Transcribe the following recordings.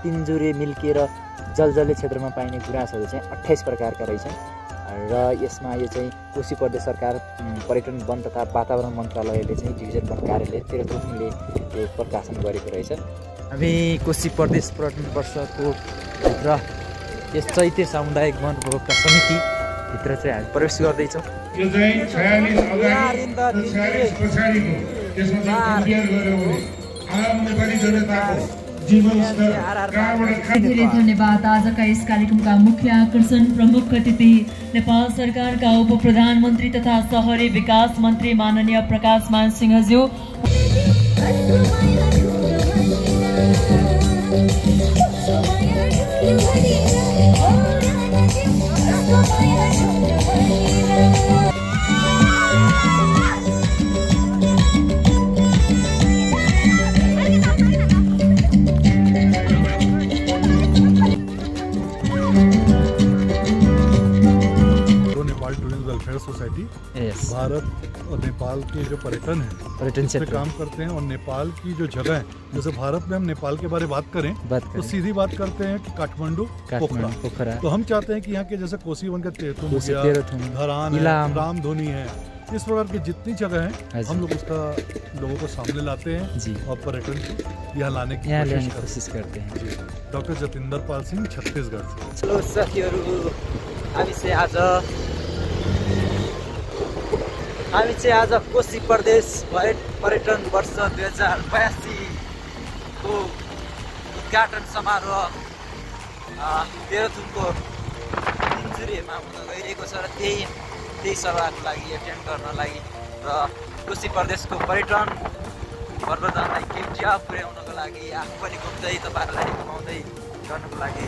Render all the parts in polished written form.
तिनजुरे मिल्के र जलजले क्षेत्रमा पाइने गुराँसहरू चाहिँ 28 प्रकारका रहेछन् र यसमा यो चाहिँ कोशी प्रदेश सरकार पर्यटन वन तथा वातावरण मन्त्रालयले चाहिँ डिभिजन वन कार्यालय तेह्रथुमले यो प्रकाशन गरेको रहेछ। हामी कोशी प्रदेश पर्यटन वर्षको भित्र यस चैते सामुदायिक वन उपभोक्ता समिति भित्र चाहिँ हामी प्रवेश गर्दैछौँ। यो चाहिँ 46 अगाडि 46 पछाडिको त्यसमा चाहिँ कम्पेयर गर्यो भने आम नेपाली जनताको जीवन स्तर कहाँबाट धेरै धन्यवाद। आजका यस कार्यक्रमका मुख्य आकर्षण प्रमुख अतिथि नेपाल सरकारका उप प्रधानमन्त्री तथा शहरी विकास मन्त्री माननीय प्रकाश मान सिंहज्यू, सोसाइटी भारत और नेपाल के जो पर्यटन क्षेत्र काम करते हैं और नेपाल की जो जगह है, जैसे भारत में हम नेपाल के बारे में बात करें तो सीधी बात करते हैं कि काठमांडू पोखरा। तो हम चाहते हैं कि यहाँ के जैसे कोसी वन का तेरथुम, धरान है, रामधुनी है, इस प्रकार की जितनी जगह है हम लोग उसका लोगों को सामने लाते हैं और पर्यटन यहाँ लाने की कोशिश करते हैं। डॉक्टर जतिंदर पाल सिंह, छत्तीसगढ़ से। चलो साथीहरू, हामी चाहिँ आज कोशी प्रदेश पर्यटन वर्ष 2082 को उद्घाटन समारोह तेह्रथुमको तिनजुरेमा हुन गइरहेको छ र त्यही सभाको लागि एटेन्ड गर्न लागि र कोशी प्रदेशको पर्यटन प्रवर्धनलाई केन्द्र पुर्याउनको लागि आफू पनि घुम्दै तपाईँहरूलाई घुमाउँदै गर्नको लागि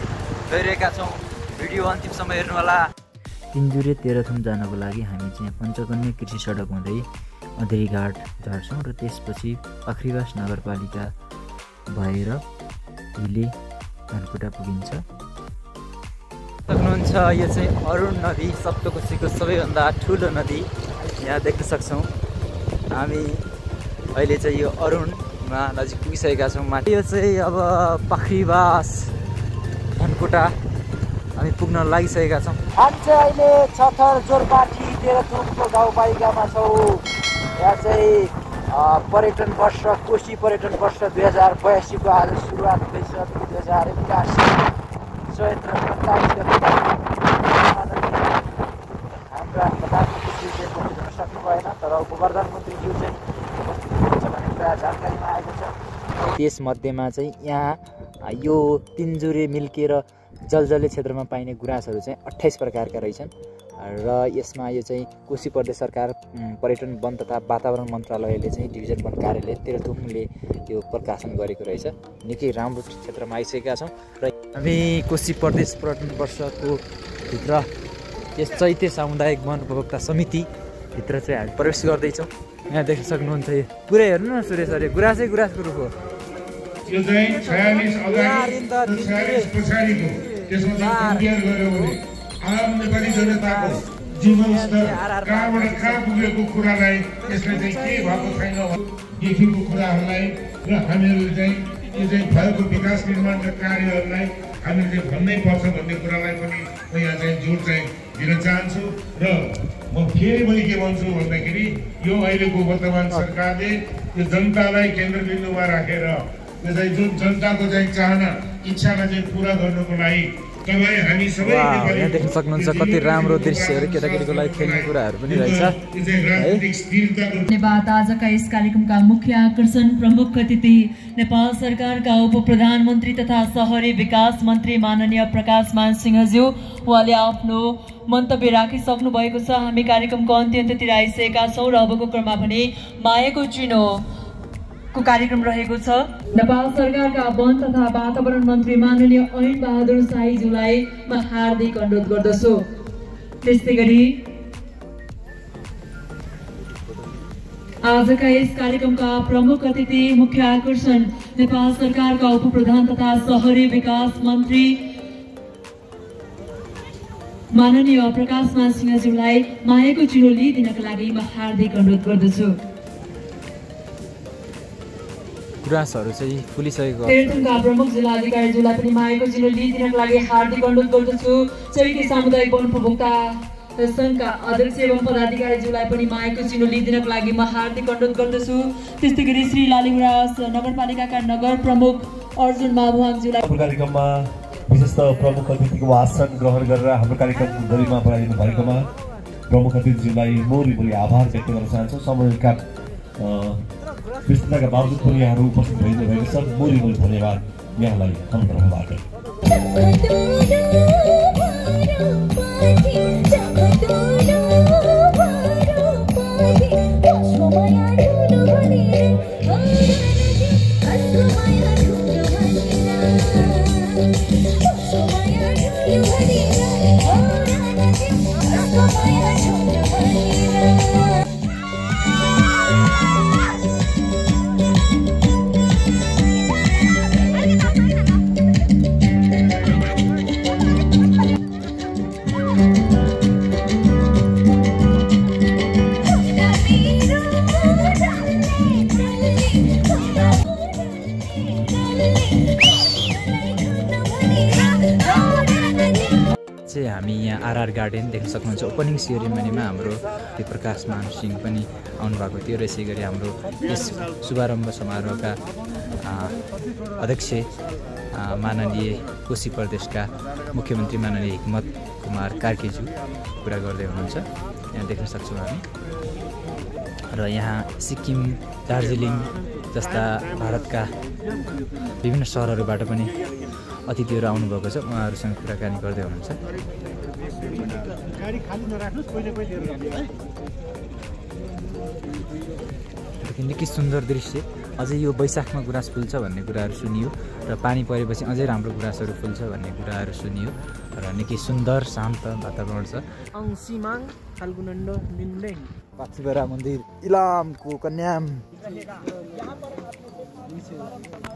गइरहेका छौँ। भिडियो अन्तिमसम्म हेर्नुहोला। तिनजुरे तेह्रथुम जानको लागि हामी चाहिँ पञ्चकन्या कृषि सडक हुँदै अधेरीघाट झर्छौँ र त्यसपछि अखरिवास नगरपालिका भएर हिले धनकुटा पुगिन्छ। सक्नुहुन्छ यो चाहिँ अरुण नदी, सप्तकोशीको सबैभन्दा ठुलो नदी यहाँ देख्न सक्छौँ। हामी अहिले चाहिँ यो अरुणमा नजिक पुगिसकेका छौँ। माथि यो चाहिँ अब पखरीवास धनकुटा हामी पुग्न लागिसकेका छौँ। हामी चाहिँ अहिले छथर जोरपाटी तेह्रथुमको गाउँपालिकामा छौँ। यहाँ चाहिँ पर्यटन वर्ष कोशी पर्यटन वर्ष 2082 को आज सुरुवात हुँदैछ। 2081 चैत्र 27 गते हाम्रा प्रधानमन्त्रीज्यू चाहिँ पहुँच्न सक्नु भएन, तर उप प्रधानमन्त्रीज्यू चाहिँ उपस्थित हुनुहुन्छ भन्ने कुरा जानकारीमा आएको छ। त्यसमध्येमा चाहिँ यहाँ यो तिनजुरे मिल्के र जलजले क्षेत्रमा पाइने गुराँसहरू चाहिँ 28 प्रकारका रहेछन् र यसमा यो चाहिँ कोशी प्रदेश सरकार पर्यटन वन तथा वातावरण मन्त्रालयले चाहिँ डिभिजन वन कार्यालय तेह्रथुमले यो प्रकाशन गरेको रहेछ। निकै राम्रो क्षेत्रमा आइसकेका छौँ र हामी कोशी प्रदेश पर्यटन वर्षको भित्र यस चैते सामुदायिक वन उपभोक्ता समिति भित्र चाहिँ हामी प्रवेश गर्दैछौँ। यहाँ देख्न सक्नुहुन्छ यो पुरै हेर्नु न सुरेश अरे गुराँसै गुराँसको रुख हो। यो चाहिँ 46 अगाडि 46 पछाडिको त्यसमा चाहिँ कम्पेयर गर्यो भने आम नेपाली जनताको जीवन स्तर कहाँबाट कहाँ पुगेको कुरालाई यसले चाहिँ के भएको छैन देखेको कुराहरूलाई र हामीहरूले चाहिँ यो चाहिँ भएको विकास निर्माणका कार्यहरूलाई हामीले चाहिँ भन्नै पर्छ भन्ने कुरालाई पनि म यहाँ चाहिँ जोड चाहिँ दिन चाहन्छु। र म फेरि पनि के भन्छु भन्दाखेरि यो अहिलेको वर्तमान सरकारले यो जनतालाई केन्द्रबिन्दुमा राखेर यो चाहिँ जुन जनताको चाहिँ चाहना इच्छालाई चाहिँ पुरा गर्नको लागि यहाँ देख्न सक्नुहुन्छ कति राम्रो दृश्यहरू केटाकेटीको लागि खेल्ने कुराहरू पनि रहेछ। धन्यवाद। आजका यस कार्यक्रमका मुख्य आकर्षण प्रमुख अतिथि नेपाल सरकारका उप प्रधानमन्त्री तथा शहरी विकास मन्त्री माननीय प्रकाश मान सिंहज्यू, उहाँले आफ्नो मन्तव्य राखिसक्नु भएको छ। हामी कार्यक्रमको अन्त्यतिर आइसकेका छौँ र अबको क्रममा भने मायाको चिनो को कार्यक्रम रहेको छ। नेपाल सरकारका वन तथा वातावरण मन्त्री माननीय ऐन बहादुर शाहीज्यूलाई म हार्दिक अनुरोध गर्दछु। त्यस्तै गरी आजका यस कार्यक्रमका प्रमुख अतिथि मुख्य आकर्षण नेपाल सरकारका उप प्रधान तथा शहरी विकास मन्त्री माननीय प्रकाश मान सिंहज्यूलाई मायाको चिनो लिइदिनका लागि म हार्दिक अनुरोध गर्दछु। गुराँसहरू चाहिँ फुलिसकेको तेह्रथुमका प्रमुख जिल्लाधिकारीज्यूलाई पनि मागेको चिनो लिइदिनको लागि हार्दिक अनुरोध गर्दछु। चैती सामुदायिक वन उपभोक्ता संघका अध्यक्ष एवं पदाधिकारीज्यूलाई पनि मागेको चिनो लिइदिनको लागि म हार्दिक अनुरोध गर्दछु। त्यस्तै गरी श्री लालीगुराँस नगरपालिकाका नगर प्रमुख अर्जुन माभुवाङज्यूलाई कार्यक्रममा विशेषतः प्रमुख अतिथिको भाषण ग्रहण गरेर हाम्रो कार्यक्रम गरिमा बढाइदिनु भएकोमा प्रमुख अतिथिज्यूलाई मोरी आभार व्यक्त गर्न चाहन्छु। समयका व्यस्तताका बावजुद पनि यहाँहरू उपस्थित भइदिनु भएको छ। मोरी धन्यवाद यहाँलाई हाम्रो तर्फबाट। हामी यहाँ आरआर गार्डन देख्न सक्नुहुन्छ। ओपनिङ सेरेमनीमा हाम्रो त्यो प्रकाश मान सिंह पनि आउनुभएको थियो र यसै गरी हाम्रो यस शुभारम्भ समारोहका अध्यक्ष माननीय कोशी प्रदेशका मुख्यमन्त्री माननीय हिक्मत कुमार कार्कीज्यू कुरा गर्दै हुनुहुन्छ। यहाँ देख्न सक्छौँ हामी र यहाँ सिक्किम दार्जिलिङ जस्ता भारतका विभिन्न सहरहरूबाट पनि अतिथिहरू आउनुभएको छ। उहाँहरूसँग कुराकानी गर्दै हुनुहुन्छ। निकै सुन्दर दृश्य। अझै यो वैशाखमा गुराँस फुल्छ भन्ने कुराहरू सुनियो र पानी परेपछि अझै राम्रो गुराँसहरू फुल्छ भन्ने कुराहरू सुनियो र निकै सुन्दर शान्त वातावरण छ। पाथिभरा मन्दिर इलामको कन्याम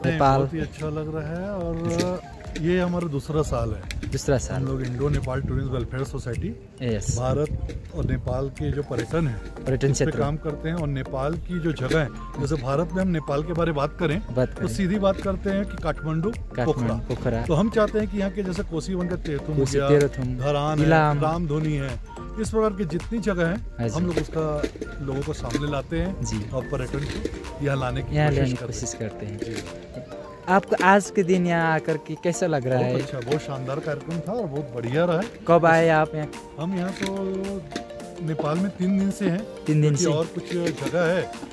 नेपाल अच्छा लग रहा है और ये हमारा दूसरा साल है। हम लोग Indo Nepal tourism welfare society Bharat और नेपाल के जो पर्यटन क्षेत्र काम करते हैं और नेपाल की जो जगह है, जैसे भारत में हम नेपाल के बारे बात करें तो सीधी बात करते हैं कि काठमांडू पोखरा। तो हम चाहते हैं कि यहाँ के जैसे कोसी वन का तेरथुम धरान है, रामधुनी है, इस प्रकार की जितनी जगह है हम लोग उसका लोगों को सामने लाते हैं और पर्यटन को यहाँ लाने की कोशिश करते हैं। आपको आज के दिन यहाँ आकर के कैसा लग रहा है? अच्छा, बहुत शानदार कार्यक्रम था और बहुत बढ़िया रहा। कब आए आप यहाँ? हम यहाँ तो नेपाल में 3 दिन से हैं। 3 दिन से और कुछ जगह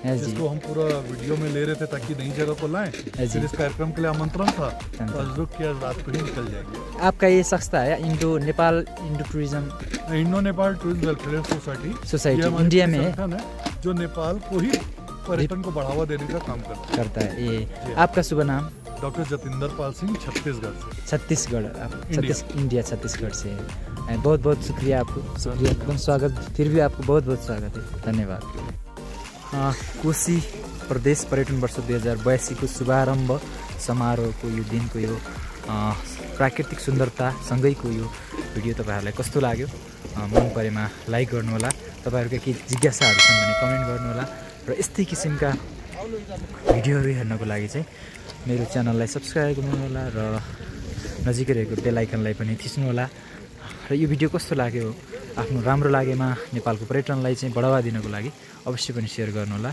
है जिसको हम पूरा वीडियो में ले रहे थे ताकि नई जगह को लाएं। फिर इस कार्यक्रम के लिए आमंत्रण था तो आज रुक के रात को ही निकल जाएंगे। आपका ये संस्था है Indo Nepal tourism welfare society India में है जो नेपाल को ही पर्यटन को बढ़ावा देने का काम करता है। ये आपका शुभ नाम? डॉक्टर जतिंदर पाल सिंह, छत्तीसगढ़ इंडिया छत्तीसगढ़ से। बहुत बहुत शुक्रिया आपको, शुक्रिया, एकदम स्वागत। फिर भी आपको बहुत बहुत स्वागत है, धन्यवाद। कोशी प्रदेश पर्यटन वर्ष 2082 को शुभारम्भ समारोहको यो दिनको यो प्राकृतिक सुन्दरता सँगैको यो भिडियो तपाईँहरूलाई कस्तो लाग्यो? मन परेमा लाइक गर्नुहोला। तपाईँहरूका केही जिज्ञासाहरू छन् भने कमेन्ट गर्नुहोला र यस्तै किसिमका भिडियोहरू हेर्नको लागि चाहिँ मेरो च्यानललाई सब्सक्राइब गर्नुहोला र नजिकै रहेको बेल आइकनलाई पनि थिच्नुहोला। र यो भिडियो कस्तो लाग्यो, आफ्नो राम्रो लागेमा नेपालको पर्यटनलाई चाहिँ बढावा दिनको लागि अवश्य पनि सेयर गर्नुहोला।